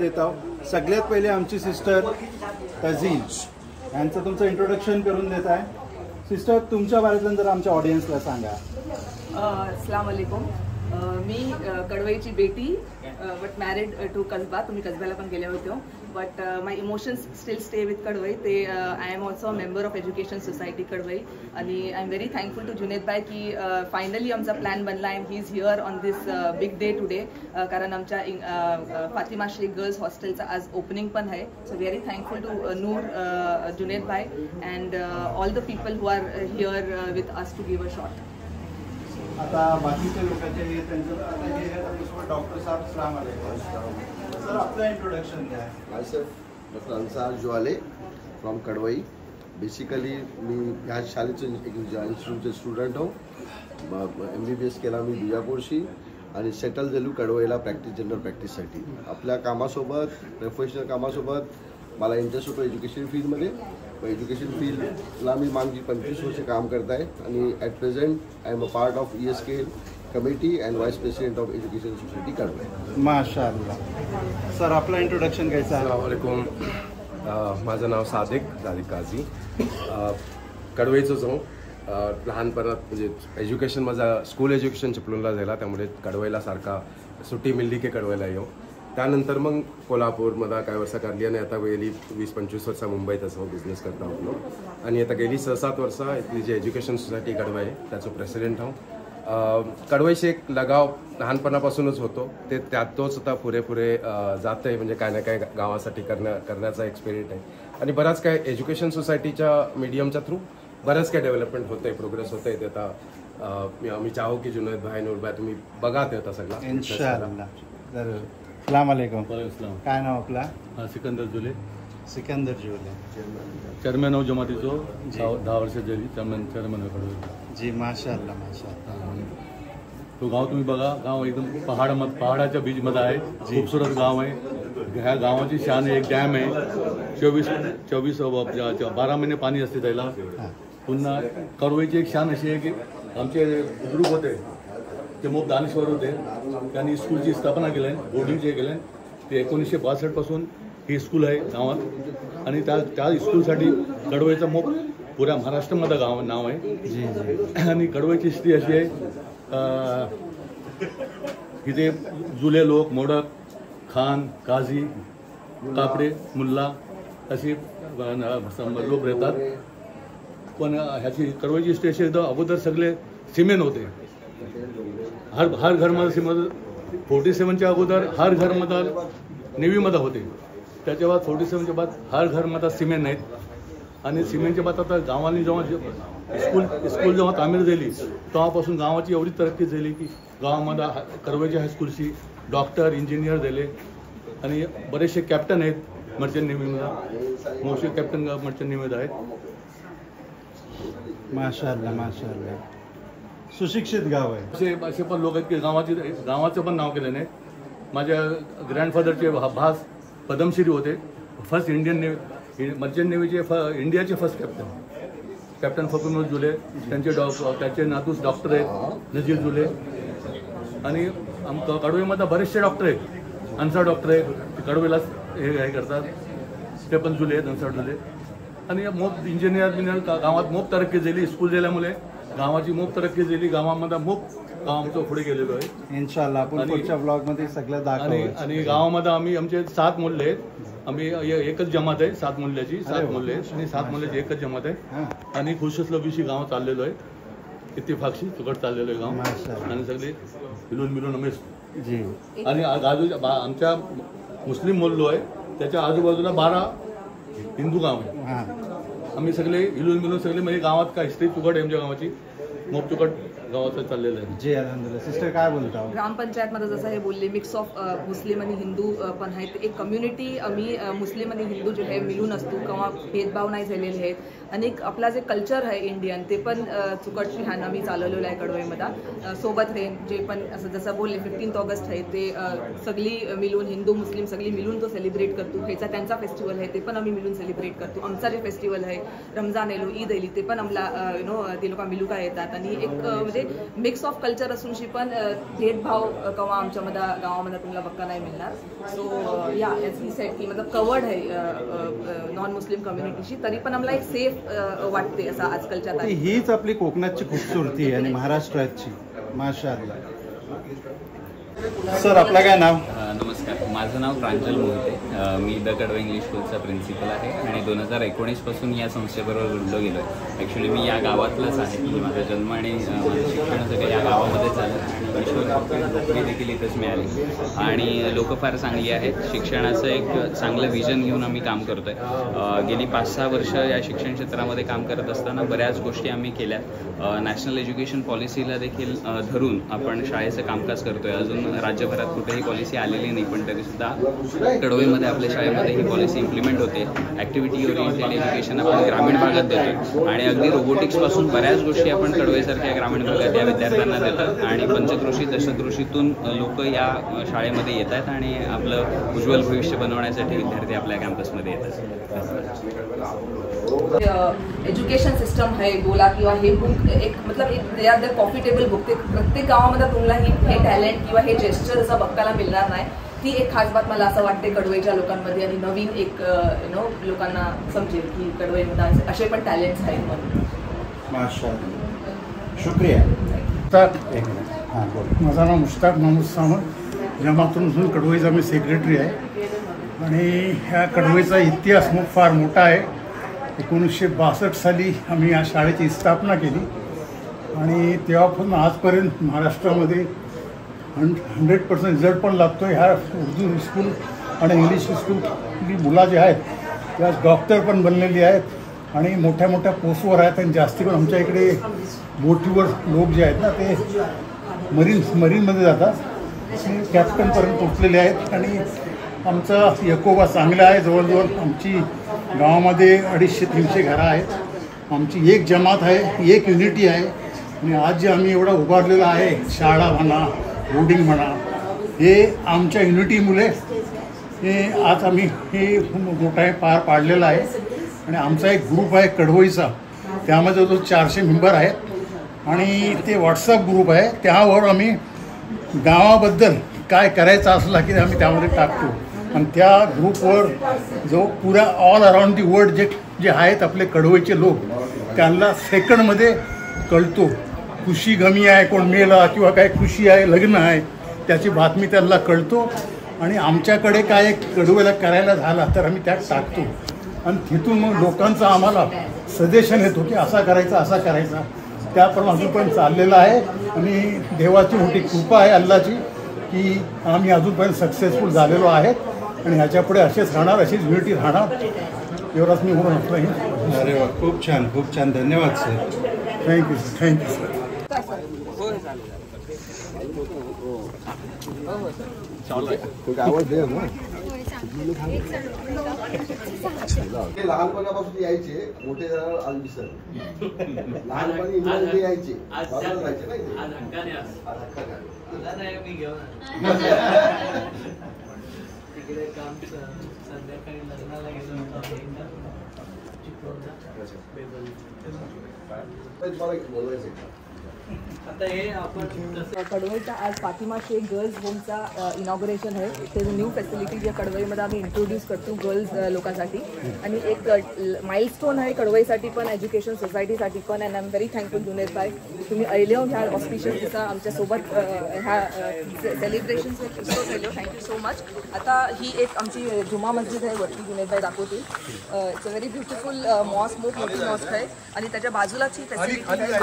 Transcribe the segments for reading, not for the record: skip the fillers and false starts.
देत आहोत। सगळ्यात पहिले आमची सिस्टर तझीन यांचं तुमचं इंट्रोडक्शन करून देत आहे। सिस्टर, तुमच्या बारेतून जर आमच्या ऑडियन्सला सांगा। अस्सलाम वालेकुम। मी कडवईची बेटी, बट मॅरिड टू कसबा। तुम्ही कसब्याला पण गेले होते हो, but my emotions still stay with Kadwai. ते I am also member of education society Kadwai आणि I am very thankful to Junaid भाई की फायनली आमचा प्लॅन बनला and he is here on this big day today. कारण आमच्या फातिमा शेख गर्ल्स हॉस्टेलचा आज ओपनिंग पण आहे। So very thankful to Noor, Junaid भाई and all the people who are here with us to give a shot. आता बाकीचे लोकांचे त्यांचं डॉक्टर साहब, अस्सलाम वालेकुम सर, आपलं इंट्रोडक्शन द्या। Hi sir, doctor Ansar Jwale from Kadwai. Basically मी ह्या शाळेचं इन्स्टिट्यूटचे स्टुडंट हो। MBBS केला मी बिजापूरशी आणि सेटल झालो कडवईला जनरल प्रॅक्टिससाठी। आपल्या कामासोबत, प्रोफेशनल कामासोबत मला इंटरेस्ट होतो एज्युकेशन फील्डमध्ये। एज्युकेशन फील्डला मी मागची 25 वर्ष काम करत आहे आणि at present I am a part of ESK committee and vice president of education society Kadwai. माशाअल्लाह सर, आपलं इंट्रोडक्शन घ्यायचं आहे। अस्सलाम वालेकुम। माझं नाव सादिक काझी। कडवईचंच हो। लहानपणात म्हणजे एज्युकेशन माझा स्कूल एज्युकेशन चिपळूणला झाला, त्यामुळे कडवईला सारखा सुट्टी मिळली की कडवईला येऊ। त्यानंतर मग कोल्हापूरमध्ये काय वर्ष काढली आणि आता गेली 20-25 वर्ष मुंबईत असं बिझनेस करता होतो आणि आता गेली 6-7 वर्ष इथली जी एज्युकेशन सोसायटी कडवई आहे त्याचं प्रेसिडेंट आहो। कडवईशी एक लगाव लहानपणापासूनच होतो, ते त्यातच आता पुरे जात आहे, म्हणजे काय ना काय गावासाठी करण्याचा एक स्पिरिट आहे आणि बराच काय एज्युकेशन सोसायटीच्या मीडियमच्या थ्रू बरंच काय डेव्हलपमेंट होतं आहे, प्रोग्रेस होतं आहे। ते आता आम्ही चाहो की जुनेद भाई, नूर भाई तुम्ही बघा ते आता सगळं इंशाअल्लाह। तर अस्सलाम वालेकुम, काय नाव आपला? सिकंदर जुले। सिकंदर जुले, चेअरमॅन ऑफ जमातीचो 10 वर्ष झाली, चेअरमॅन कडवई। जी माशाअल्लाह माशाअल्लाह। तो गाव तुम्ही बघा, गाव एकदम पहाडाच्या बीचमध्ये आहे, खूपसूरत गाव आहे। ह्या गावाची शान एक डॅम आहे, 24 12 महिने पाणी असते त्याला। पुन्हा कडवईची एक शान अशी आहे की आमचे ग्रुप होते ते मोप दानेश्वर होते, त्यांनी स्कूलची स्थापना केली आहे, बोर्डिंगचे केले। ते 1962 पासून ही स्कूल आहे गावात आणि त्या स्कूलसाठी कडवईचं मोप पुऱ्या महाराष्ट्रामध्ये नाव आहे। आणि कडवईची स्थिती अशी आहे, इथे जुले लोक, मोडक, खान, काझी, कापडे, मुल्ला अशी लोक राहतात। पण ह्याची कडवईची स्टेशन एकदम अगोदर सगळे सिमेंट होते, हर घरमध्ये सिमेंट। 47च्या अगोदर हर घरमध्ये नेव्हीमध्ये होते, त्याच्या बाद 47च्या बाद हर घरमध्ये सिमेंट नाहीत आणि सिमेंटच्या बाद आता गावांनी जेव्हा स्कूल जेव्हा तामीर झाली तेव्हापासून गावाची एवढी तरक्की झाली की गावामध्ये कडवईच्या हायस्कूलशी डॉक्टर, इंजिनियर झाले आणि बरेचसे कॅप्टन आहेत मर्चंट नेव्हीमध्ये, मोस्टली कॅप्टन मर्चंट नेव्हीमध्ये आहेत। माशाअल्लाह माशाअल्लाह, सुशिक्षित गाव आहे। असे पण लोक आहेत की गावाचं पण नाव केलं नाही। माझ्या ग्रँडफादरचे भास पद्मश्री होते, फर्स्ट इंडियन मर्चंट नेव्हीचे इंडियाचे फर्स्ट कॅप्टन फकीर जुले। त्याचे नातूस डॉक्टर आहेत, नजीर जुले। आणि कडवईमध्ये बरेचसे डॉक्टर आहेत, अन्सार डॉक्टर आहेत, कडवईला हे करतात, ते पण जुले आहेत, अन्सार जुले। आणि मोप इंजिनियर गावात मोप तरक्की झाली, स्कूल झाल्यामुळे गावाची मोप तरक्की झाली, गावामध्ये मोप गाव आमचं पुढे गेलेलो आहे इंशाअल्लाह। आपण पुढच्या ब्लॉगमध्ये सगळं दाखवू। आणि गावामध्ये आमचे 7 मुलं आहेत, आम्ही एकच जमात आहे, 7 मुलाची 7 मुलं आहेत आणि 7 मुलाची एकच जमात आहे आणि खुशसलबीशी गाव चाललेलो आहे, इत्तेफाकशी सुकट चाललेलो आहे गाव आणि सगळे मिळून आम्ही जी। आणि आमच्या मुस्लिम मोल्लो आहे, त्याच्या आजूबाजूला 12 हिंदू गाव आहे। आम्ही सगळे मिळून सगळे म्हणजे गावात काय हिस्ट्री चुकट आहे आमच्या गावाची, मोप चुकट गावाचं चाललेलं आहे। जी अल्हम्दुलिल्लाह। सिस्टर काय बोलता? ग्रामपंचायतमध्ये जसं हे बोलले, मिक्स ऑफ मुस्लिम आणि हिंदू पण आहेत, एक कम्युनिटी आम्ही मुस्लिम आणि हिंदू जे आहे मिळून असतो, किंवा भेदभाव नाही झालेले आहेत। आणि आपला जे कल्चर आहे इंडियन ते पण चुकट ह्यानं आम्ही चालवलेलं आहे कडवईमध्ये सोबत हे जे पण असं जसं बोलले 15 ऑगस्ट आहे ते सगळी मिळून हिंदू मुस्लिम सगळी मिळून तो सेलिब्रेट करतो। ह्याचा त्यांचा फेस्टिवल आहे ते पण आम्ही मिळून सेलिब्रेट करतो। आमचा जे फेस्टिवल आहे रमजान येलो, ईद येली ते पण आम्हाला ते लोक मिळून का येतात आणि एक म्हणजे मिक्स ऑफ कल्चर असूनशी पण भेदभाव कवा आमच्या गावामध्ये तुम्हाला बघा नाही मिळणार. सो या एज ही सेड की मतलब कवर्ड आहे नॉन मुस्लिम कम्युनिटीशी, तरी पण आम्हाला एक सेफ वाटते असं आजकालच्या तारखेला. हीच आपली कोकणाची खूबसूरती आहे आणि महाराष्ट्राची. माशाअल्लाह. सर आपलं काय नाव? नमस्कार, माझं नाव प्रांजल मोहिते. मी द कडवा इंग्लिश स्कूलचा प्रिन्सिपल आहे आणि 2019 पासून या संस्थेबरोबर जुळलो गेलो आहे. ॲक्च्युली मी या गावातलंच आहे. म्हणजे माझा जन्म आणि माझं शिक्षण सगळं या गावामध्येच झालं आणि ईश्वर देखील इथंच मिळाली आणि लोक फार चांगली आहेत. शिक्षणाचं एक चांगलं विजन घेऊन आम्ही काम करतो आहे. गेली 5-6 वर्ष या शिक्षण क्षेत्रामध्ये काम करत असताना बऱ्याच गोष्टी आम्ही केल्या. नॅशनल एज्युकेशन पॉलिसीला देखील धरून आपण शाळेचं कामकाज करतो आहे. अजून राज्यभरात कुठेही पॉलिसी आलेली नाही, पण तरीसुद्धा कडवईमध्ये आपल्या शाळेमध्ये ही पॉलिसी इम्प्लिमेंट होते. ॲक्टिव्हिटी ओरिएंटेड एज्युकेशन आपण ग्रामीण भागात देतो आणि अगदी रोबोटिक्सपासून बऱ्याच गोष्टी आपण कडवईसारख्या ग्रामीण भागात या विद्यार्थ्यांना देतात आणि पंचक्रोशी दशक्रोशीतून लोक या शाळेमध्ये येत आहेत आणि आपलं उज्ज्वल भविष्य बनवण्यासाठी विद्यार्थी आपल्या कॅम्पसमध्ये येतात. एज्युकेशन सिस्टम है बोला किंवा हे बुक एक मतलब एक they are the coffee table book. ते प्रत्येक गावामध्ये तुम्हाला हे टॅलेंट किंवा हे जेस्चर असं बघायला मिळणार नाही. ती एक खास बात मला असं वाटते कडवईच्या लोकांमध्ये आणि नवीन एक लोकांना समजेल की कडवईमध्ये असे पण टॅलेंट्स आहेत म्हणून. माशाअल्लाह. शुक्रिया. हां बोल. माझं नाव मुश्ताक महमूद सामंत. जमातून कडवईचा मी सेक्रेटरी आहे आणि ह्या कडवईचा इतिहास फार मोठा आहे. 1962 साली आम्ही या शाळेची स्थापना केली आणि तेव्हापासून आजपर्यंत महाराष्ट्रामध्ये 100% रिझल्ट पण लागतो आहे. ह्या उर्दू स्कूल आणि इंग्लिश स्कूलची मुलं जे आहेत त्या डॉक्टर पण बनलेली आहेत आणि मोठ्या मोठ्या पोस्टवर आहेत आणि जास्ती पण आमच्या इकडे बोटीवर लोक जे आहेत ना ते मरीनमध्ये जातात, कॅप्टनपर्यंत पोचलेले आहेत आणि आमचा यकोबा चांगला आहे. जवळजवळ आमची गावामध्ये 250-300 घरं आहेत. आमची एक जमात आहे, एक युनिटी आहे आणि आज जे आम्ही एवढा उभारलेला आहे, शाळा म्हणा, बोर्डिंग म्हणा, हे आमच्या युनिटीमुळे हे आज आम्ही हे मोठा आहे पार पाडलेला आहे. आणि आमचा एक ग्रुप आहे कडवईचा, त्यामध्ये जो 400 मेंबर आहेत आणि ते व्हॉट्सअप ग्रुप आहे. त्यावर आम्ही गावाबद्दल काय करायचं असला की आम्ही त्यामध्ये टाकतो आणि त्या ग्रुपवर जो पुरा ऑल अराउंड दी वर्ल्ड जे आहेत आपले कडवईचे लोक त्यांना सेकंडमध्ये कळतो. खुशी गमी आहे, कोण मेला किंवा काय खुशी आहे, लग्न आहे, त्याची बातमी त्यांना कळतो आणि आमच्याकडे काय कडवईला करायला झाला तर आम्ही त्यात टाकतो आणि तिथून मग लोकांचा आम्हाला सजेशन येतो की असा करायचा असा करायचा. त्याप्रमाणे अजून पण चाललेलं आहे आणि देवाची मोठी कृपा आहे अल्लाची की आम्ही अजूनपर्यंत सक्सेसफुल झालेलो आहेत आणि ह्याच्यापुढे असेच राहणार, अशीच युनिटी राहणार. एवढाच मी म्हणून असतो. अरे वा, खूप छान खूप छान. धन्यवाद सर. Thank you thank you sir. आवाज दे ना. लहानपणापासून यायचे, मोठे झाल्यावर आज विसर. लहानपणी इंग्रजी यायचे, जायचे नाही. संध्याकाळी लग्नाला गेलो होतो. कडवईचा आज पाठीमा शेख गर्ल्स होमचा इनॉग्रेशन आहे. ते न्यू फॅसिलिटी जे कडवईमध्ये आम्ही इंट्रोड्यूस करतो गर्ल्स लोकांसाठी आणि एक माइलस्टोन आहे कडवईसाठी पण, एज्युकेशन सोसायटीसाठी पण. And I am very thankful Junaid भाई, तुम्ही अयले ह्या ऑस्पिशियस दिसा आमच्यासोबत ह्या सेलिब्रेशन्स केलो. Thank you so much. आता ही एक आमची जुमा मस्जिद आहे वरती, जुनेद भाई दाखवतील. It's a very beautiful mosque, खूप मोठी मॉस्क आहे आणि त्याच्या बाजूलाच ही फॅसिलिटी आहे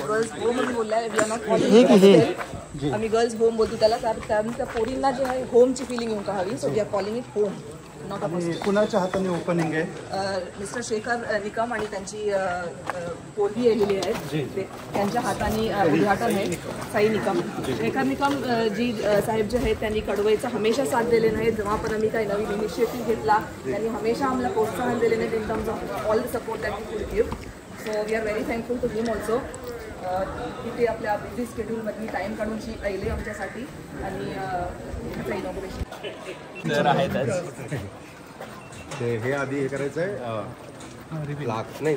गर्ल्स होम म्हणून बोलला आहे. We are not calling hostel, आम्ही गर्ल्स होम बोलतो त्याला. त्या पोरींना जे आहे होमची फिलिंग येऊन का हवी, so we are calling it home, not a hostel. कुणाच्या हाताने ओपनिंग आहे? मिस्टर शेखर निकम आणि त्यांची पोरगी आलेली आहेत, त्यांच्या हाताने उद्घाटन आहे. साई निकम, शेखर निकम जी साहेब जे आहेत त्यांनी कडवईचा हमेशा साथ दिले नाही. जेव्हा पण आम्ही काही नवीन इनिशिएटिव्ह घेतला त्यांनी हमेशा आम्हाला प्रोत्साहन दिले नाही in terms of all the support that we could give. So we are very thankful to him also. तिथे आपल्या बिझी स्केड्यूलमधली टाईम काढून शी आले आमच्यासाठी आणि ह्याचं इनॉग्रेशन आहेतच. हे आधी हे करायचं आहे लाख नाही.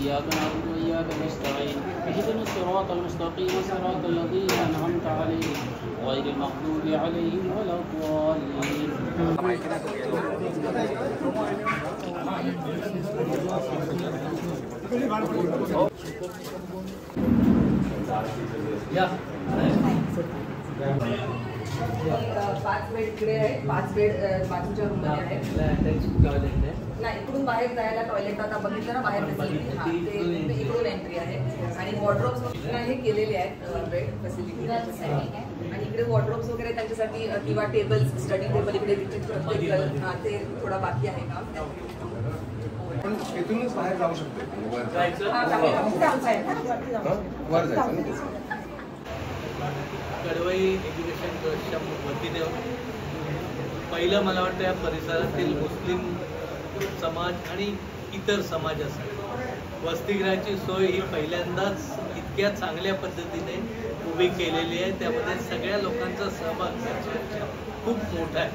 إياك نعبد وإياك نستعين اهدنا الصراط المستقيم صراط الذين أنعمت عليهم غير المغضوب عليهم ولا الضالين. पाच बेड इकडे आहेत, 5 बेड बाजूच्या रूममध्ये आहेत. नाही, इकडून बाहेर जायला टॉयलेट आता बघितलं ना बाहेर फॅसिलिटी, हां ते इकडून एंट्री आहे. आणि वॉर्डरोब्स हे केलेले आहेत बेड फॅसिलिटी त्याच्यासाठी. आणि इकडे वॉर्डरोब्स वगैरे त्यांच्यासाठी किंवा टेबल्स, स्टडी टेबल इकडे प्रत्येक हां ते थोडा बाकी आहे काम. इथूनच बाहेर जाऊ शकतो वर जायचं. कडवई एज्युकेशन ट्रस्टच्या वतीने पहिलं मला वाटतं या परिसरातील मुस्लिम समाज आणि इतर समाजासाठी वसतिगृहाची सोय ही पहिल्यांदाच इतक्या चांगल्या पद्धतीने उभी केलेली आहे. त्यामध्ये सगळ्या लोकांचा सहभाग खूप मोठा आहे.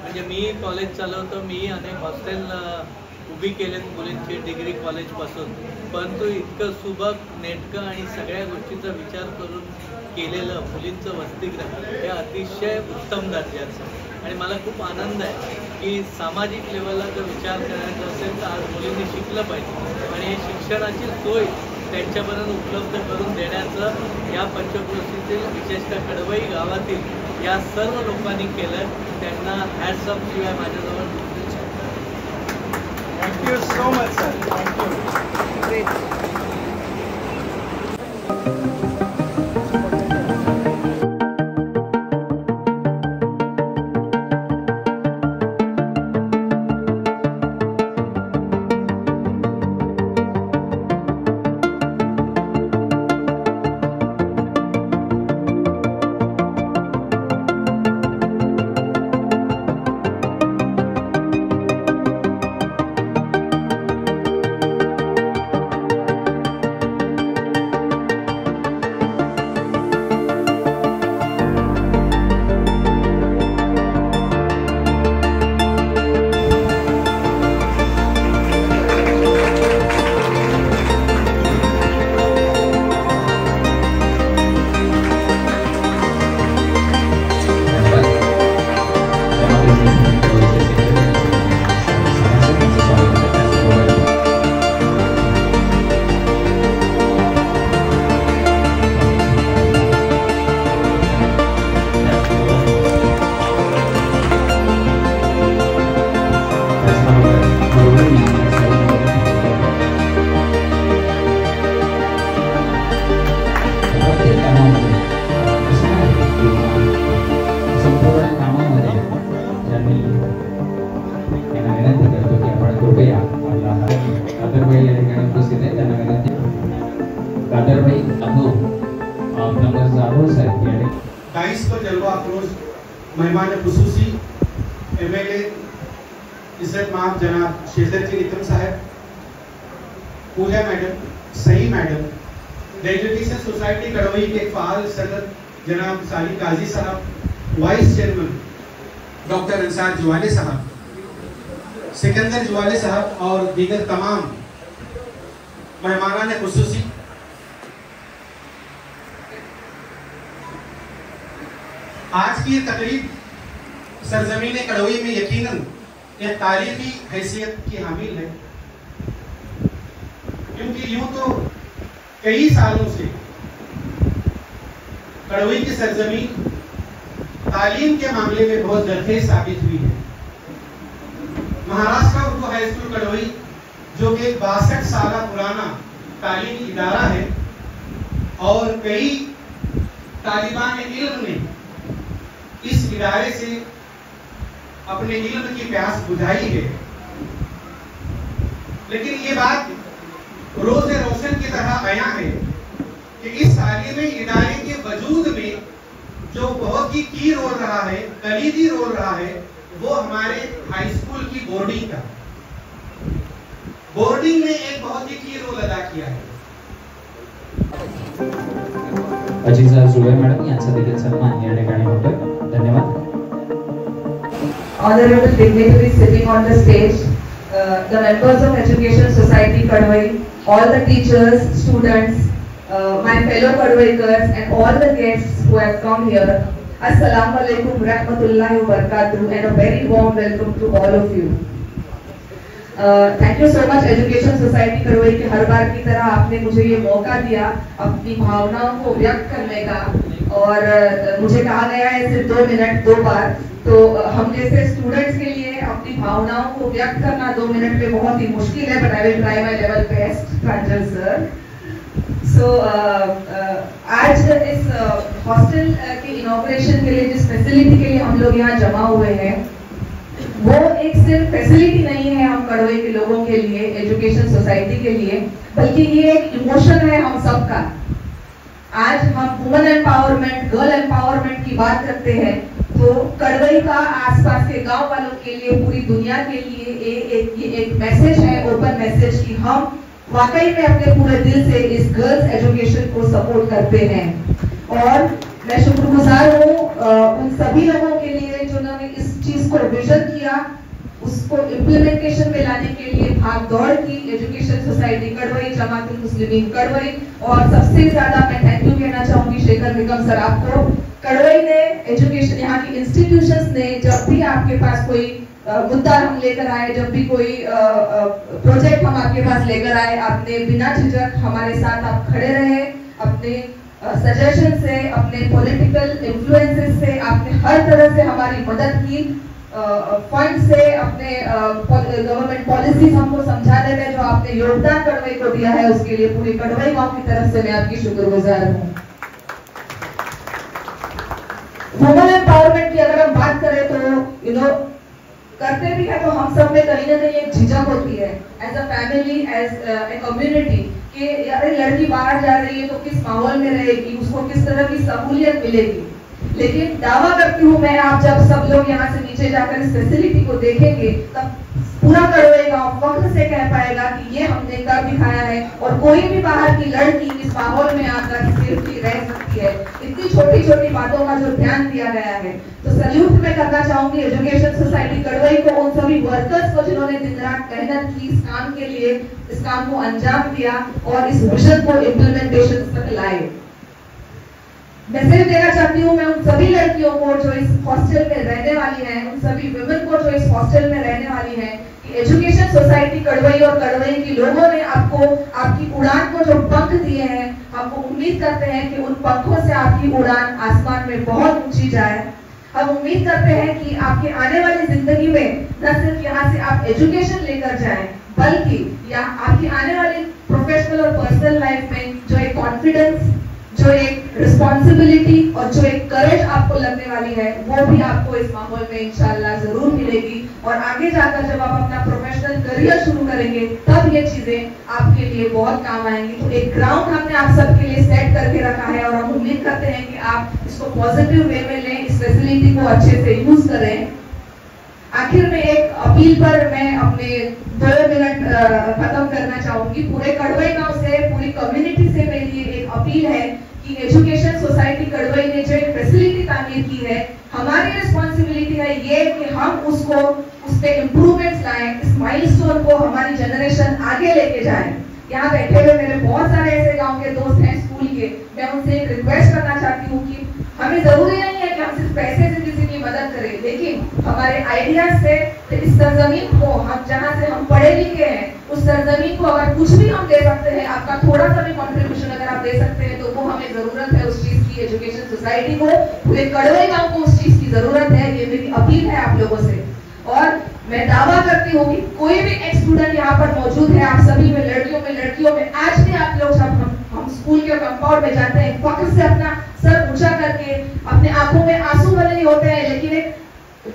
म्हणजे मी कॉलेज चालवतो, मी अनेक हॉस्टेल उभी केलेत मुलींची डिग्री कॉलेजपासून, परंतु इतकं सुबक, नेटकं आणि सगळ्या गोष्टींचा विचार करून केलेलं मुलींचं वसतिगृह हे अतिशय उत्तम दर्जाचं. आणि मला खूप आनंद आहे की सामाजिक लेवलला जर विचार करायचा असेल तर आज मुलींनी शिकलं पाहिजे आणि हे शिक्षणाची सोय त्यांच्यापर्यंत उपलब्ध करून देण्याचं या पंचक्रोशीतील विशेषतः कडवई गावातील या सर्व लोकांनी केलं. त्यांना हॅट्स ऑफ शिवाय माझ्याजवळ. Thank you so much sir. Thank you. मेहमान खुसूसी MLA इज्जत माब जनाब शेजरजी निकम साहब, पूजा मैडम, सही मैडम, द एजुकेशन सोसाइटी कडवई के फाल सदर जनाब साली काजी साहब, वाइस चेयरमैन डॉक्टर अंसार जुवाले साहब, सिकंदर जुवाले साहब और दीगर तमाम मेहमानान खुसूसी, आज की ये तकरीब सरजमीन कडवई में यकीनन एक तारीखी हैसियत की हामिल है, क्योंकि यूं तो कई सालों से कडवई की सरजमीन तालीम के मामले में बहुत दरखेज साबित हुई है। महाराष्ट्र उर्दू हाई स्कूल कडवई जो कि 62 साल पुराना तालीमी इदारा है और कई तालिबान इल्म ने इस इदारे से अपने इल्म की प्यास बुझाई है, लेकिन ये बात रोज रोशन की तरह आया है कि इस तालीमी इदारे के वजूद में जो बहुत ही की रोल रहा है, कलीदी रोल रहा है, वो हमारे हाई स्कूल की बोर्डिंग का। बोर्डिंग ने एक बहुत ही की रोल अदा किया है। अजीजा जुबैर मॅडम यांचा देखील सन्मान या ठिकाणी होतोय. धन्यवाद. Honorable dignitaries sitting on the stage, the members of Education Society Kadwai, all the teachers, students, my fellow Kadwaikars and all the guests who have come here, Assalamu alaikum rahmatullahi wa barakatuh, and a very warm welcome to all of you. Thank you so much education society करवई के हर बार की तरह आपने मुझे ये मौका दिया अपनी भावनाओं को व्यक्त करने का, और मुझे कहा गया है सिर्फ 2 मिनट 2 बार, तो हम जैसे स्टूडेंट्स के लिए अपनी भावनाओं को व्यक्त करना 2 मिनट में बहुत ही मुश्किल है, but I will try my level best. Pranjal sir, so आज इस हॉस्टल के इनॉग्रेशन के लिए जिस फैसिलिटी के लिए हम लोग यहाँ जमा हुए हैं, वो एक सिर्फ फैसिलिटी नहीं है हम कड़वई के लोगों के लिए, एजुकेशन सोसाइटी के लिए, बल्कि ये एक इमोशन है हम सबका. आज हम वुमेन एम्पावरमेंट, गर्ल एम्पावरमेंट की बात करते हैं, तो कड़वई का आसपास के गांव वालों के लिए, पूरी दुनिया के लिए एक मैसेज है, ओपन मैसेज कि हम वाकई में अपने पूरे दिल से इस गर्ल्स एजुकेशन को सपोर्ट करते हैं. और मैं शुक्रगुजार हूँ उन सभी लोगों के लिए जिन्होंने इस चीज को विजन किया, उसको इम्प्लीमेंटेशन में लाने के लिए भाग दौड़ की. एजुकेशन सोसाइटी कड़वई, जमातुल मुस्लिमीन कड़वई, और सबसे ज्यादा मैं थैंक यू कहना चाहूंगी शेखर निगम सर आपको. कड़वई ने, एजुकेशन, यहाँ की इंस्टीट्यूशंस ने, जब भी आपके पास कोई मुद्दा हम लेकर आए, जब भी कोई प्रोजेक्ट हम आपके पास लेकर आए, आपने बिना झिझक हमारे साथ आप खड़े रहे. अपने सजेशन से, अपने पॉलिटिकल इन्फ्लुएंसेस से आपने हर तरह से हमारी मदद की. फंड से, अपने गवर्नमेंट पॉलिसीज हमको समझाने में जो आपने योगदान कड़वई को दिया है, उसके लिए पूरी कड़वई गांव की तरफ से मैं आपकी शुक्रगुजार हूँ. वुमेन एम्पावरमेंट की अगर हम बात करें तो करते भी है तो हम सब में कहीं ना कहीं एक झिझक होती है, as a family, as a community, कि अरे लड़की बाहर जा रही है तो किस माहौल में रहेगी, उसको किस तरह की सहूलियत मिलेगी. लेकिन दावा करती हूँ मैं, आप जब सब लोग यहाँ से नीचे जाकर इस फैसिलिटी को देखेंगे, तब पूरा कड़वई गांव फख्र से कह पाएगा कि ये हमने कर दिखाया है, और कोई भी बाहर की लड़की इस माहौल में आकर सेफ्टी रह सकती है. इतनी छोटी छोटी बातों का जो ध्यान दिया गया है, तो सल्यूट मैं करना चाहूंगी एजुकेशन सोसाइटी कड़वई को, उन सभी वर्कर्स को जिन्होंने दिन रात मेहनत की इस काम के लिए, इस काम को अंजाम दिया और इस विजन को इम्प्लीमेंटेशन तक लाए. मैसेज देना चाहती हूँ मैं उन सभी लड़कियों को जो इस हॉस्टल में रहने वाली हैं, उन सभी विमेन को जो इस हॉस्टल में रहने वाली हैं, कि एजुकेशन सोसाइटी कड़वई और कड़वई के लोगों ने आपको, आपकी उड़ान को जो पंख दिए हैं, हमको उम्मीद करते हैं कि उन पंखों से आपकी उड़ान आसमान में बहुत ऊंची जाए. हम उम्मीद करते हैं कि आपके आने वाली जिंदगी में न सिर्फ यहाँ से आप एजुकेशन लेकर जाएं, बल्कि या आपकी आने वाली प्रोफेशनल और पर्सनल लाइफ में जो एक कॉन्फिडेंस, जो एक रिस्पॉन्सिबिलिटी और जो एक करेज आपको लगने वाली है, वो भी आपको इस माहौल में इंशाल्लाह जरूर मिलेगी. और आगे जाकर जब आप अपना प्रोफेशनल करियर शुरू करेंगे, तब ये चीजें आपके लिए बहुत काम आएंगी. तो एक ग्राउंड हमने आप सबके लिए सेट करके रखा है, और हम उम्मीद करते हैं कि आप इसको पॉजिटिव वे में लें, इस फैसिलिटी को अच्छे से यूज करें. आखिर में एक अपील पर मैं अपने 2 मिनट खत्म करना चाहूंगी. पूरे कड़वई गांव से, पूरी कम्युनिटी से मेरी एक अपील है कि एजुकेशन सोसाइटी कड़वई ने जो एक फैसिलिटी तामीर की है, हमारी रिस्पॉन्सिबिलिटी है ये कि हम उसको, उस पे इम्प्रूवमेंट्स लाएं, इस माइलस्टोन को हमारी जनरेशन आगे लेके जाए. यहाँ बैठे हुए मेरे बहुत सारे ऐसे गांव के दोस्त हैं स्कूल के, मैं उनसे एक रिक्वेस्ट करना चाहती हूँ कि हमें जरूरी नहीं है कि हम सिर्फ पैसे से किसी की मदद करें, लेकिन हमारे आइडियाज से इस सरजमीन को, हम जहाँ से हम पढ़े लिखे हैं, उस सरजमीन को अगर कुछ भी हम दे सकते हैं, आपका थोड़ा सा भी कॉन्ट्रीब्यूशन अगर आप दे सकते हैं, तो वो हमें जरूरत है उस चीज की. एजुकेशन सोसाइटी को, पूरे कड़वई गांव को उस चीज की जरूरत है. ये मेरी अपील है आप लोगों से. और मैं दावा करती हूँ कि कोई भी एक स्टूडेंट यहाँ पर मौजूद है, आप सभी में लड़कियों में आज भी आप लोग जब हम स्कूल के कंपाउंड में जाते हैं, फख्र से अपना सर ऊंचा करके, अपने आंखों में आंसू भले नहीं होते हैं, लेकिन एक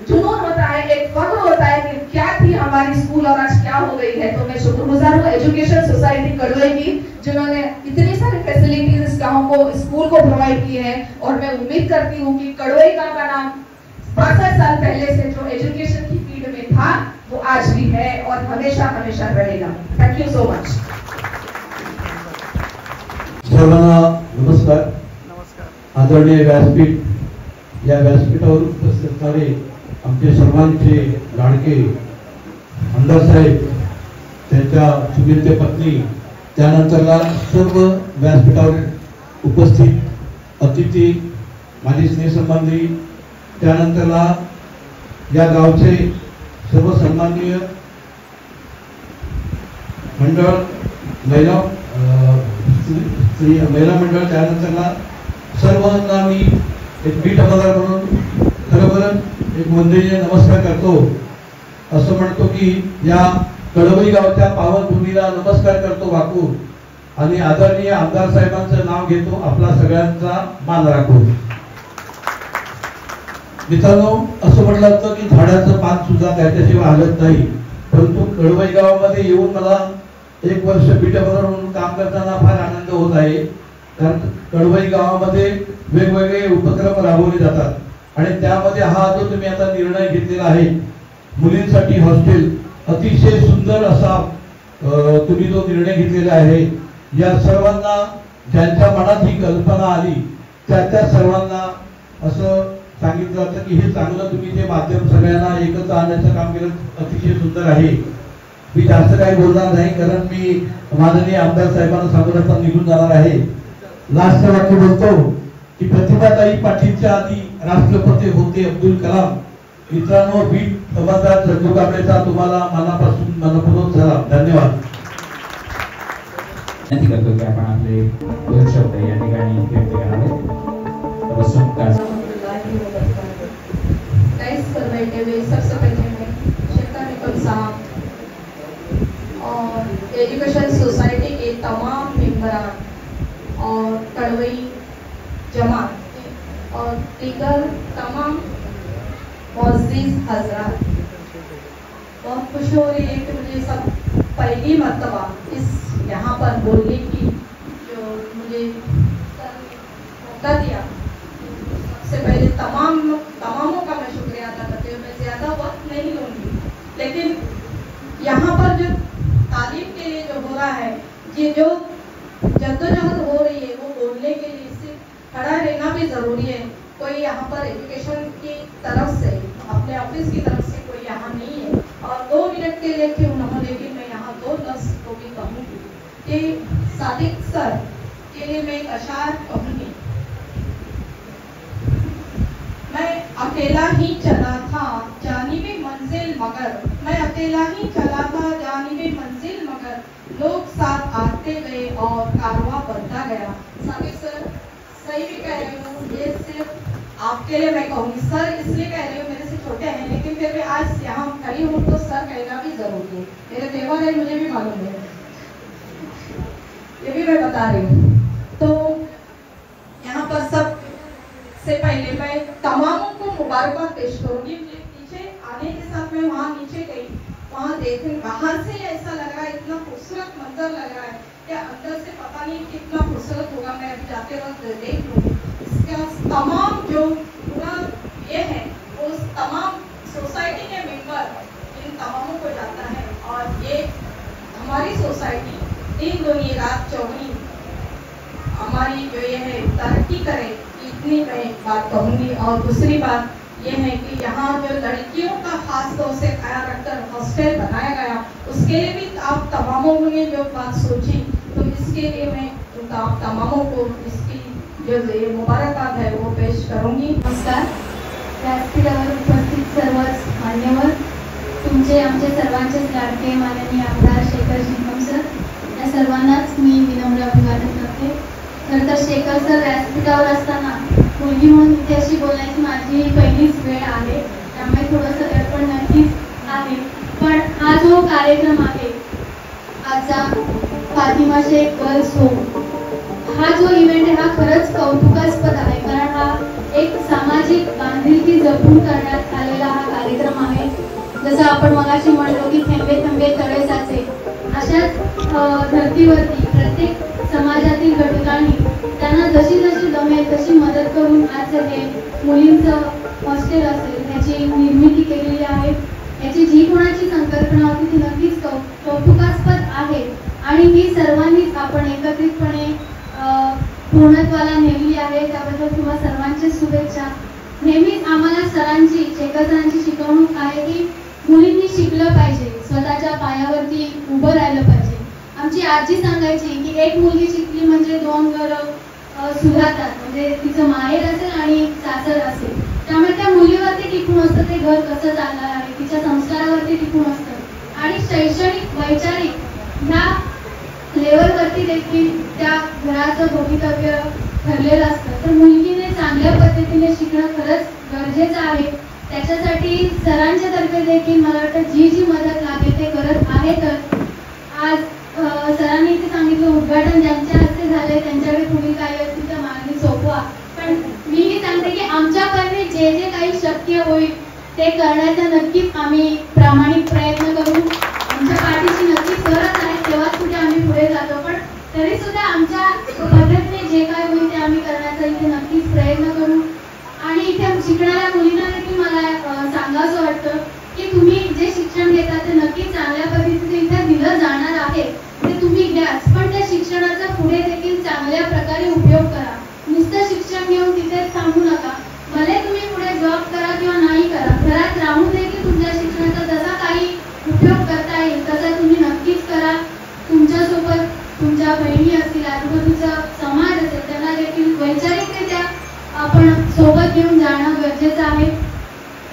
जुनून होता है, एक फख्र होता है कि क्या थी हमारी स्कूल और आज क्या हो गई है। तो मैं शुक्रगुजार हूँ एजुकेशन सोसाइटी कड़वई की, जिन्होंने इतनी सारी फैसिलिटीज इस गाँव को, स्कूल को प्रोवाइड की है। और मैं उम्मीद करती हूँ कि कड़वई गाँव का नाम 65 साल पहले से जो एजुकेशन की फील्ड में था वो आज भी है और हमेशा हमेशा रहेगा। Thank you so much. सर्वांना नमस्कार। आदरणीय व्यासपीठ, या व्यासपीठावर उपस्थित असणारे आमचे सर्वांचे लाडके आमदार साहेब, त्यांच्या सुविद्य पत्नी, त्यानंतरला सर्व व्यासपीठावर उपस्थित अतिथी, माझे स्नेहसंबंधी, त्यानंतरला या गावचे सर्व सन्माननीय मंडळ, महिला मंडळ, त्यानंतरला सर्वांना मी एक पीठ आमदार म्हणून खरोखरच एक वंदनीय नमस्कार करतो। असं म्हणतो की या कळवई गावच्या पावनभूमीला नमस्कार करतो वाकून आणि आदरणीय आमदार साहेबांचं नाव घेतो, आपला सगळ्यांचा मान राखतो। मित्रांनो, असं म्हटलं जातं की झाडाचं पान सुद्धा त्याच्याशिवाय हलत नाही, परंतु कळवई गावामध्ये येऊन मला 1 वर्ष पीठ आमदार म्हणून काम करताना फार आनंद होत आहे। कारण कळवई गावामध्ये वेगवेगळे उपक्रम राबवले जातात आणि त्यामध्ये हा जो तुम्ही आता निर्णय घेतलेला आहे, मुलींसाठी हॉस्टेल, अतिशय सुंदर असा तुम्ही जो निर्णय घेतलेला आहे, या सर्वांना ज्यांच्या मनात ही कल्पना आली त्या सर्वांना असं सांगितलं जातं की हे चांगलं तुम्ही जे माध्यम सगळ्यांना एकत्र आणण्याचं काम केलं, अतिशय सुंदर आहे। मी जास्त काही बोलणार नाही कारण मी माननीय आमदार साहेबांना सांगून आता निघून जाणार आहे। लास्ट वाक्य बोलतो की प्रतिभाताई पाटीलच्या आधी राष्ट्रपती होते अब्दुल कलाम। मित्रांनो, बीट आमदार चंदू कांबळेचा तुम्हाला मनापासून मनपूर्वक सलाम, धन्यवाद। विनंती करतो की आपण आपले 2 शब्द या ठिकाणी व्यक्त करावेत। करवाते हुए सबसे पहले मैं शेखर निकम साहब और एजुकेशन सोसाइटी के तमाम मेंबरान और कड़वई जमात और दीगर तमाम मोअज़्ज़िज़ हज़रात, बहुत खुश हो रही है कि मुझे सब पहली मर्तबा इस यहाँ पर बोलने की जो मुझे मौका दिया। सबसे पहले तमामों का मैं शुक्रिया अदा करती हूँ। मैं ज़्यादा वक्त नहीं लूँगी, लेकिन यहाँ पर जो तालीम के लिए जो हो रहा है, ये जो जद्दोजहद हो रही है, वो बोलने के लिए इससे खड़ा रहना भी ज़रूरी है। कोई यहाँ पर एजुकेशन की तरफ से, अपने ऑफिस की तरफ से कोई यहाँ नहीं है। और 2 मिनट के लिए क्यों न हो, लेकिन मैं यहाँ 2 लफ्ज़ को भी कहूँगी कि सादिक सर के लिए मैं एक अशार कहूँगी। मैं अकेला ही चला था जानिबे मंजिल मगर, मैं अकेला ही चला था जानिबे मंजिल मगर, लोग साथ आते गए और कारवां बढ़ता गया। सादिक सर सही भी कह रही हूँ, ये सिर्फ आपके लिए मैं कहूँगी सर, इसलिए कह रही हूँ मेरे से छोटे हैं, लेकिन फिर भी आज यहाँ खड़ी हूँ तो सर कहना भी जरूरी है। मेरे देवर है, मुझे भी मालूम है, ये भी मैं बता रही हूँ। तो यहाँ पर सब से पहले मैं तमामों को मुबारकबाद पेश करूंगी। मुझे पीछे आने के साथ मैं वहाँ नीचे गई, वहाँ देखने बाहर से ऐसा लग रहा है, इतना खूबसूरत मंजर लग रहा है, या अंदर से पता नहीं कितना खूबसूरत होगा, मैं अभी जाते वक्त देख लूँ। इसका तमाम जो पूरा ये है, उस तमाम सोसाइटी के मेंबर इन तमामों को जाता है। और ये हमारी सोसाइटी दिन दुनिया रात चौगनी हमारी जो ये है तरक्की करे, इतनी मैं बात कहूँगी। और दूसरी बात ये है कि यहाँ जो लड़कियों का खास तौर से ख्याल रखकर हॉस्टल बनाया गया, उसके लिए भी आप तमामों ने जो बात सोची, तो इसके लिए मैं आप तमामों को इसकी जो ये मुबारकबाद है वो पेश करूँगी। नमस्कार। व्यासपीठावर उपस्थित सर्वच मान्यवर, तुमचे आमचे सर्वांचेच लाडके माननीय आमदार शेखर निकम सर, या सर्वांनाच मी विनम्र अभिवादन करते। खरं तर शेखर सर व्यासपीठावर असताना मुलगी म्हणून इथे अशी बोलायची माझी पहिलीच वेळ आहे, त्यामुळे थोडंसं दडपण नक्कीच आहे। कार्यक्रम आहे आजचा फातिमा शेख गर्ल्स होम, हा जो इव्हेंट आहे हा खरंच कौतुकास्पद आहे, कारण हा एक सामाजिक बांधिलकी जपून करण्यात आलेला हा कार्यक्रम आहे. जसं आपण मगाशी म्हणलो की थेंबे थेंबे तळे साचे, अशाच धर्तीवरती प्रत्येक समाजातील घटकांनी त्यांना जशी जशी जमेल तशी मदत करून आज हे मुलींचं हॉस्टेल असेल ह्याची निर्मिती केलेली आहे. याची जी कोणाची संकल्पना होती ती नक्कीच कौतुकास्पद आहे आणि ही सर्वांनीच आपण एकत्रितपणे पूर्णत्वाला नेली आहे. त्याबद्दल तुम्हा सर्वांचे शुभेच्छा. नेहमीच आम्हाला सरांची शेखर सरांची शिकवणूक आहे की मुलींनी शिकलं पाहिजे, स्वतःच्या पायावरती उभं राहिलं पाहिजे. आमची आजी सांगायची की एक मुलगी शिकली म्हणजे 2 घरं सुधारतात, म्हणजे तिचं माहेर असेल आणि सासर असेल, त्यामुळे त्या मुलीवरती टिकून असतं ते घर कसं चालणार आहे, तिच्या संस्कारावरती टिकून असतं आणि शैक्षणिक वैचारिक ह्या लेवलवरती देखील त्या घराचं भवितव्य ठरलेलं असतं. तर मुलगीने चांगल्या पद्धतीने शिकणं खरंच गरजेचं आहे. त्याच्यासाठी सरांच्या तर्फे देखील मला वाटतं जी जी मदत लागेल ते करत आहेतच. आज सरांनी इथे सांगितलं उद्घाटन ज्यांच्या हस्ते झालंय त्यांच्याकडे पुढील काही असतील तर मागणी सोपवा, पण मीही सांगते की आमच्याकडे जे जे काही शक्य होईल ते करण्याचा नक्कीच आम्ही प्रामाणिक प्रयत्न करू. आमच्या पाठीशी नक्कीच गरज आहे, तेव्हाच कुठे आम्ही पुढे जातो, पण तरी सुद्धा आमच्या पद्धतीने जे काय होईल ते आम्ही करण्याचा इथे नक्कीच प्रयत्न करू. आणि इथे शिकणाऱ्या मुलींना देखील मला सांगावंसं वाटतं की तुम्ही जे शिक्षण घेता ते नक्कीच चांगल्या पद्धतीने इथे दिलं जाणार आहे, ते तुम्ही घ्याच, पण त्या शिक्षणाचा पुढे देखील चांगल्या प्रकारे उपयोग करा. नुसतं शिक्षण घेऊन तिथेच थांबू नका. भले तुम्ही पुढे जॉब करा किंवा नाही करा, घरात राहून देखील तुमच्या शिक्षणाचा जसा काही उपयोग करता येईल तसा तुम्ही नक्कीच करा. तुमच्यासोबत तुमच्या बहिणी असतील, आजूबाजूचा समाज असेल, त्यांना देखील वैचारिकरित्या आपण सोबत घेऊन जाणं गरजेचं आहे.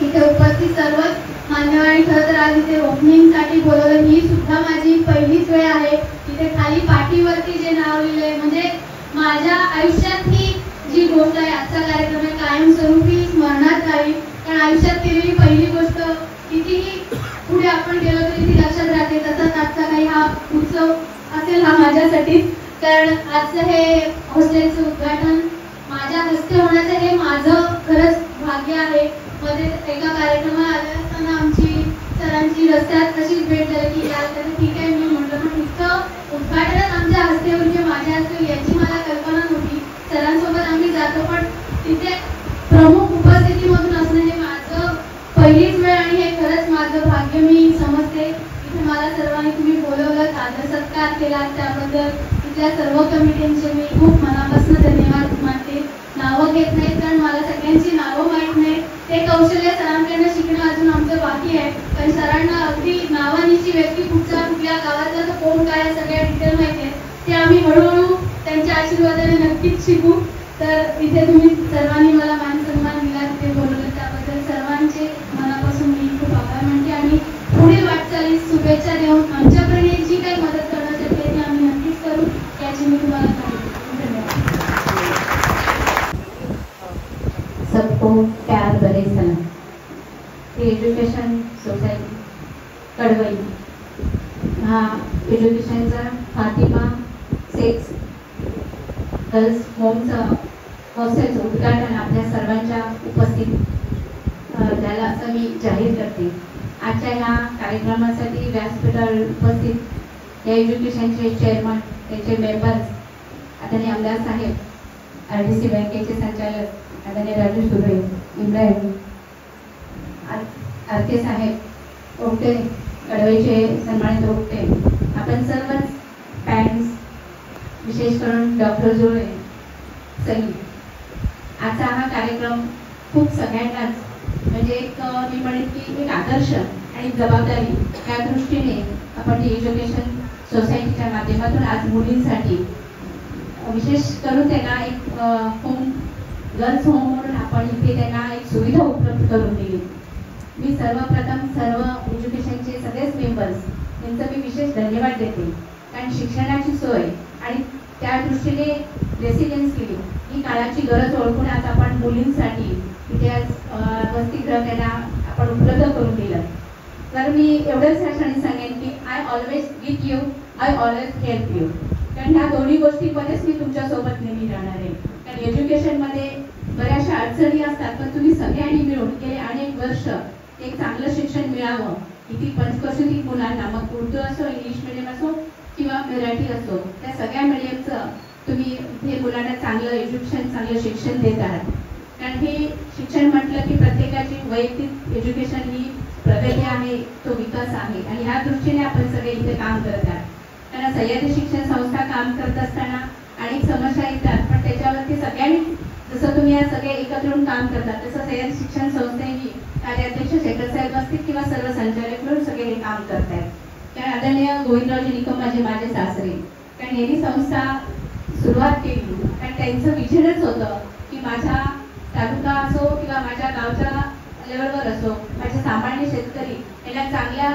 इथे उपस्थित सर्वच मान्यवर, खरं तर आज इथे ओपनिंगसाठी बोलवलं, ही सुद्धा माझी पहिलीच वेळ आहे. इथे खाली पाठीवरती जे नाव लिहिलंय म्हणजे माझ्या आयुष्यात ही जी गोष्ट आहे, आजचा कार्यक्रम आहे, कायमस्वरूपी स्मरणात राहील, कारण आयुष्यात केलेली पहिली गोष्ट कितीही पुढे आपण गेलो तरी ती लक्षात राहते. तसाच आजचा काही हा उत्सव असेल हा माझ्यासाठी, कारण आजचं हे हॉस्टेलचं उद्घाटन माझ्या हस्ते होण्याचं हे माझं खरंच भाग्य आहे. मध्ये एका कार्यक्रमाला आले असताना आमची सरांची रस्त्यात तशीच भेट झाली की यार तर ठीक आहे, मी म्हटलं पण इतकं उद्घाटनच आमच्या हस्ते होईल किंवा माझ्या हस्ते होईल याची मला कल्पना नव्हती. सरांसोबत आम्ही जातो, पण तिथे प्रमुख उपस्थितीमधून असणं हे माझं पहिलीच वेळ आणि हे खरंच माझं भाग्य मी समजते. इथे मला सर्वांनी तुम्ही बोलवलं, आदर सत्कार केला, त्याबद्दल इथल्या सर्व कमिटींचे मी खूप मनापासून धन्यवाद मानते. नावं घेत नाहीत कारण मला सगळ्यांची नावं माहीत नाही, ते कौशल्य सरांकडनं शिकणं अजून आमचं बाकी आहे. पण सरांना अगदी नावानिशी व्यक्ती कुठल्या गावातला तर कोण काय सगळ्या डिटेल माहिती आहे, ते आम्ही हळूहळू त्यांच्या आशीर्वादाने नक्कीच शिकू. तर इथे तुम्ही सर्वांनी मला मान सन्मान दिला, तिथे बोलवलं, त्याबद्दल सर्वांचे मनापासून मी खूप आभार मानते आणि पुढील वाटचालीस शुभेच्छा देऊन आमच्याकडे जी काही मदत करणं शक्य आहे ती आम्ही नक्कीच करू, याची मी तुम्हाला सांगते. धन्यवाद. सबको प्यार भरे सलाम. एज्युकेशन सोसायटी कडवई हा एज्युकेशनचा फातिमा शेख गर्ल्स होमचं हॉस्टेलचं उद्घाटन आपल्या सर्वांच्या उपस्थित झालं असं मी जाहीर करते. आजच्या ह्या कार्यक्रमासाठी व्यासपीठावर उपस्थित या एज्युकेशनचे चेअरमन, त्याचे मेंबर्स, आदरणीय आमदार साहेब, RDC बँकेचे संचालक आदरणीय राजू सुरे, इब्राहिम, आरके साहेब, ओमटे, कडवईचे सन्मानित ओमटे, आपण सर्वच पॅरेंट्स, विशेष करून डॉक्टर जोळे, सई, आजचा हा कार्यक्रम खूप सगळ्यांनाच म्हणजे एक मी म्हणेन की एक आदर्श आणि जबाबदारी या दृष्टीने आपण एज्युकेशन सोसायटीच्या माध्यमातून आज मुलींसाठी विशेष करून त्यांना एक होम गर्ल्स होम म्हणून आपण इथे त्यांना एक सुविधा उपलब्ध करून दिली. मी सर्वप्रथम सर्व एज्युकेशनचे सगळेच मेंबर्स यांचं मी विशेष धन्यवाद देते, कारण शिक्षणाची सोय आणि त्या दृष्टीने रेसिडेन्स केली ही काळाची गरज ओळखून आज आपण मुलींसाठी इथे आज वसतिगृह त्यांना आपण उपलब्ध करून दिलं. तर मी एवढंच ह्या क्षणी सांगेन की I always with you, I always help you. कारण ह्या दोन्ही गोष्टीमध्येच मी तुमच्यासोबत नेहमी राहणार आहे. कारण एज्युकेशनमध्ये बऱ्याचशा अडचणी असतात, पण तुम्ही सगळ्यांनी मिळून गेले अनेक वर्ष एक चांगलं शिक्षण मिळावं, किती पंचक्रोशीतील मुलांना, मग उर्दू असो, इंग्लिश मिडियम असो किंवा मराठी असो, त्या सगळ्या मिडियमचं तुम्ही हे मुलांना चांगलं एज्युकेशन, चांगलं शिक्षण देत आहात. कारण हे शिक्षण म्हटलं की प्रत्येकाची वैयक्तिक एज्युकेशन ही प्रगती आहे, तो विकास आहे आणि ह्या दृष्टीने आपण सगळे इथे काम करत आहात. कारण सह्याद्री शिक्षण संस्था काम करत असताना अनेक समस्या येतात, पण त्याच्यावरती सगळ्यांनी, जसं तुम्ही या सगळे एकत्र येऊन काम करतात तसं सह्याद्री शिक्षण संस्थेही कार्याध्यक्ष शेखर साहेब असतील किंवा सर्व संचालक मिळून सगळे हे काम करत आहेत. कारण आदरणीय गोविंदरावजी निकम माझे सासरे, कारण यांनी संस्था सुरुवात केली, कारण त्यांचं विजनच होतं की माझ्या तालुका असो किंवा माझ्या गावच्या लेवलवर असो, माझे सामान्य शेतकरी यांना चांगल्या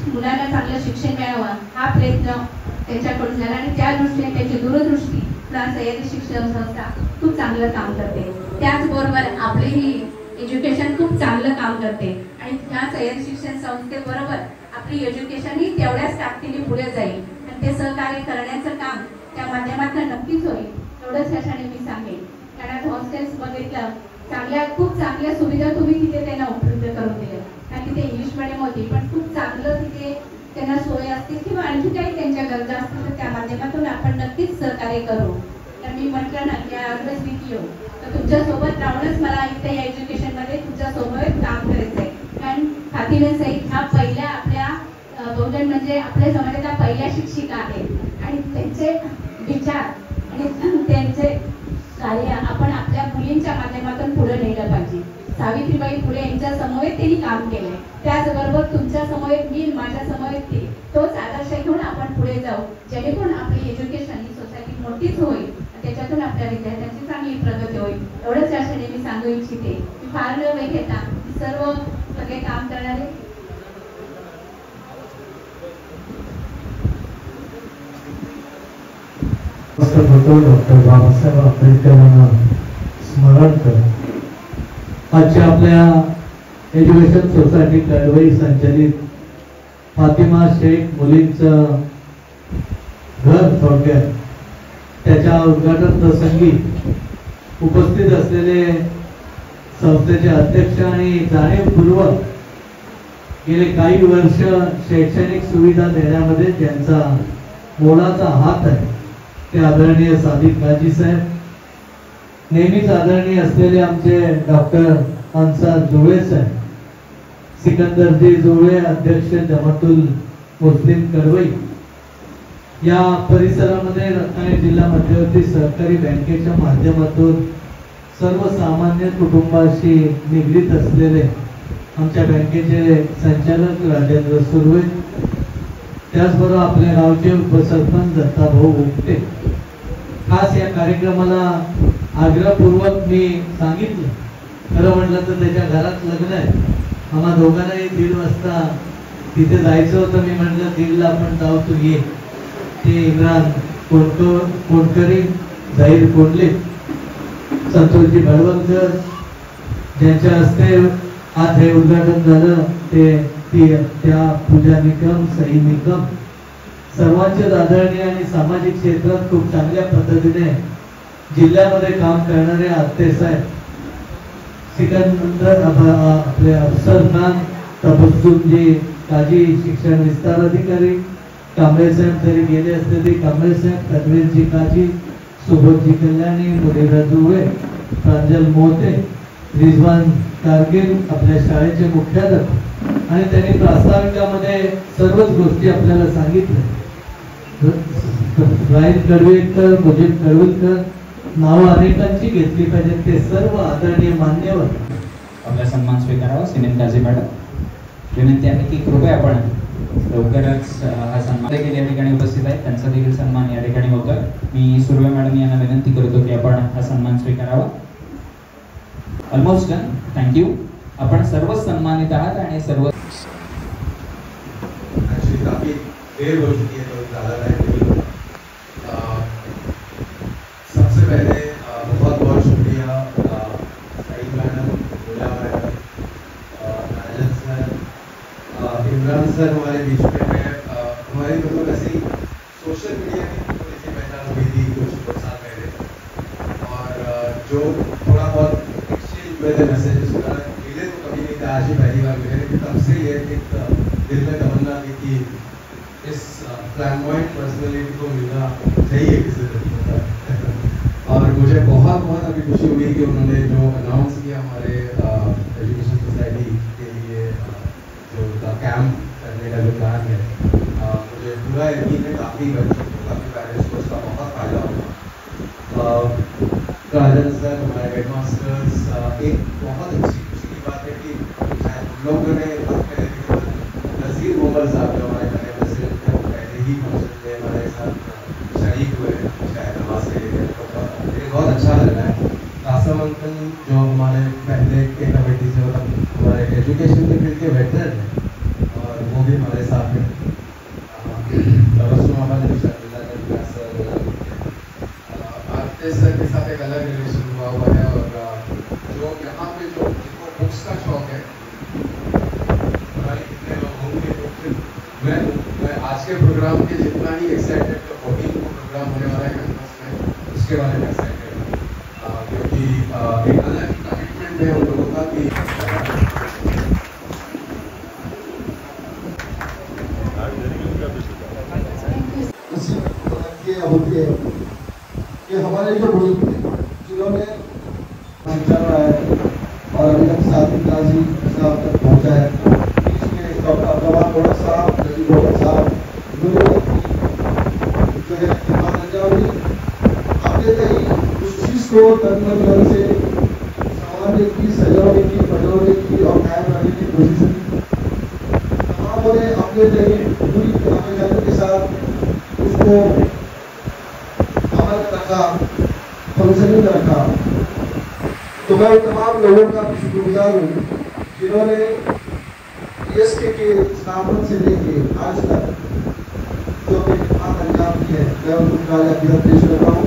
मुलांना चांगलं शिक्षण मिळावं हा प्रयत्न त्यांच्याकडून झाला आणि त्या दृष्टीने त्यांची दूरदृष्टी सह्याद्री शिक्षण संस्था खूप चांगलं काम करते. त्याचबरोबर आपलेही एज्युकेशन खूप चांगलं काम करते आणि ह्या सह्याद्री शिक्षण संस्थेबरोबर आपली एज्युकेशनही तेवढ्याच ताकदीने पुढे जाईल आणि ते सहकार्य करण्याचं काम त्या माध्यमातून नक्कीच होईल. एवढंच याच्याने मी सांगेन. कारण हॉस्टेल्स बघितलं, खूप चांगल्या सुविधा तुम्ही तिथे त्यांना उपलब्ध करून दिल्या. कारण तिथे इंग्लिश मिडियम होती, पण खूप चांगलं तिथे त्यांना सोय असतील किंवा आणखी काही त्यांच्या गरजा असतील तर त्या माध्यमातून आपण नक्कीच सहकार्य करू. तर मी म्हटलं ना की ऑलवेज विथ यू, तर तुमच्यासोबत राहूनच मला इथे या एज्युकेशनमध्ये तुमच्यासोबत काम करायचं आहे. कारण फातिमा सईद ह्या पहिल्या आपल्या बहुजन म्हणजे आपल्या समाजाच्या पहिल्या शिक्षिका आहेत आणि त्यांचे विचार आणि त्यांचे कार्य आपण आपल्या मुलींच्या माध्यमातून पुढे नेलं पाहिजे. सावित्रीबाई फुले यांच्या समवेत त्यांनी काम केलंय, त्याचबरोबर तुमच्या समवेत मी, माझ्या समवेत ती, तोच आदर्श घेऊन आपण पुढे जाऊ, जेणेकरून आपली एज्युकेशन ही सोसायटी मोठीच होईल, त्याच्यातून आपल्या विद्यार्थ्यांची चांगली प्रगती होईल. एवढंच या क्षणी मी सांगू इच्छिते. मी फार न वेळ घेता सर्व सगळे काम करणारे डॉक्टर बाबासाहेब आंबेडकरांना स्मरण करत आजच्या आपल्या एज्युकेशन सोसायटी कडवई संचलित फातिमा शेख मुलींचं घर थोडक्यात त्याच्या उद्घाटन प्रसंगी उपस्थित असलेले संस्थेचे अध्यक्ष आणि जाणीवपूर्वक गेले काही वर्ष शैक्षणिक सुविधा देण्यामध्ये ज्यांचा मोलाचा हात आहे ते आदरणीय सादिक गाजी साहेब, नेहमीच आदरणीय असलेले आमचे डॉक्टर अन्सार जुळे साहेब, सिकंदरजी जुळे अध्यक्ष जमातुल मुस्लिम कडवई, या परिसरामध्ये रत्नागिरी जिल्हा मध्यवर्ती सहकारी बँकेच्या माध्यमातून सर्वसामान्य कुटुंबाशी निगडीत असलेले आमच्या बँकेचे संचालक राजेंद्र सुर्वे, त्याचबरोबर आपल्या गावचे उपसरपंच दत्ताभाऊ उपटे. खास या कार्यक्रमाला आग्रहपूर्वक मी सांगितलं, खरं म्हटलं तर त्याच्या घरात लग्न आहे, आम्हा दोघांनाही 1:30 वाजता तिथे जायचं होतं. मी म्हटलं 1:30 आपण जाऊ, तू ये. ते इम्रान कोणकरी, जाहीर कोंडले, संतोषजी भडवलकर ज्यांच्या हस्ते आज हे उद्घाटन झालं, त्या पूजा निकम, सई निकम, सर्वांचे आदरणीय आणि सामाजिक क्षेत्रात खूप चांगल्या पद्धतीने जिल्ह्यामध्ये काम करणारे आत्ते साहेब, सिकंदर आपले अफसर खान, तबस्सुमजी काजी शिक्षण विस्तार अधिकारी, कांबळे साहेब जरी गेले असते तरी कांबळे साहेब, तन्वीरजी काजी, सुबोधजी कल्याणी, मुलीरा जुळे, प्रांजल मोहते, रिजवान कारगिल, आपल्या शाळेचे मुख्याध्यापक, आणि त्यांनी प्रास्ताविकामध्ये सर्वच गोष्टी आपल्याला सांगितल्या. राहील कडवेकर, मुजीब कडवेकर, नावं अनेकांची घेतली पाहिजे. ते सर्व आदरणीय मान्यवर आपला सन्मान स्वीकारावा. सिनेम काझी मॅडम, विनंती आहे की कृपया आपण लवकरच हा सन्मान देखील या ठिकाणी उपस्थित आहेत, त्यांचा देखील सन्मान या ठिकाणी होतोय. मी सुर्वे मॅडम यांना विनंती करतो की आपण हा सन्मान स्वीकारावा. Almost done, thank you. आपण सर्व सन्मानित आहात आणि सर्व काफी देर हो चुकी है तो ज़्यादा टाइम नहीं होगा. सबसे पहले बहुत बहुत शुक्रिया सईद मैडम, गुला madam, Rajan sir, Imran sir हमारे बीच में है। हमारी मतलब ऐसी सोशल मीडिया की थोड़ी सी पहचान हुई थी कुछ साल पहले, और जो थोड़ा बहुत एक्सचेंज हुए थे मैसेजेस वगैरह, मिले तो कभी नहीं थे, आज ही पहली बार मिले। लेकिन तब से ये एक दिल में तमन्ना थी कि इस फ्लैम्बॉयंट पर्सनैलिटी को मिलना चाहिए किसी तरीके का। और मुझे बहुत बहुत अभी खुशी हुई कि उन्होंने जो अनाउंस किया हमारे एजुकेशन सोसाइटी के लिए जो कैंप करने का जो प्लान है, मुझे पूरा यकीन है काफ़ी बच्चों को, काफ़ी पेरेंट्स को उसका बहुत फायदा होगा। राजन सर, हमारे हेड मास्टर्स, एक बहुत अच्छी खुशी की बात है कि शायद हम लोगों ने नज़ीर मोहम्मद साहब जो हमारे नए प्रेसिडेंट थे, वो पहले ही फंक्शन में हमारे साथ शरीक हुए शायद नमाज के लिए, तो मुझे बहुत अच्छा लग रहा है। कासम अंकल जो हमारे पहले के कमेटी से मतलब हमारे एजुकेशन के फील्ड के वेटरन हैं, और वो भी हमारे साथ हैं। सर के साथ एक अलग रिलेशन हुआ है, और जो यहाँ पे जो जिनको बुक्स का शौक है, हमारे कितने लोग होंगे, तो फिर मैं आज के प्रोग्राम के जितना ही एक्साइटेड तो 14 को प्रोग्राम होने वाला है कैंपस में, उसके बारे में एक्साइटेड हूँ, क्योंकि एक अलग कमिटमेंट है उन लोगों का कि होती है कि हमारे जो बुजुर्ग थे जिन्होंने चल रहा है और अभी तक साथी काजी साहब तक पहुँचा है, बीच में डॉक्टर मोहम्मद साहब, नजीब मोहम्मद साहब, जो है पंजाबी अपने तही उस चीज़ को तन से संवारने की, सजाने की, बटोरने की और कायम रखने की कोशिश की। तमामों ने अपने तही पूरी मेहनत के साथ उसको रखा, फंक्शनिंग रखा। तो मैं तमाम लोगों का शुक्रगुजार हूँ जिन्होंने ESK के स्थापना से लेके आज तक जो अपनी खिदमत अंजाम दी है, मैं उनका पेश करता हूँ।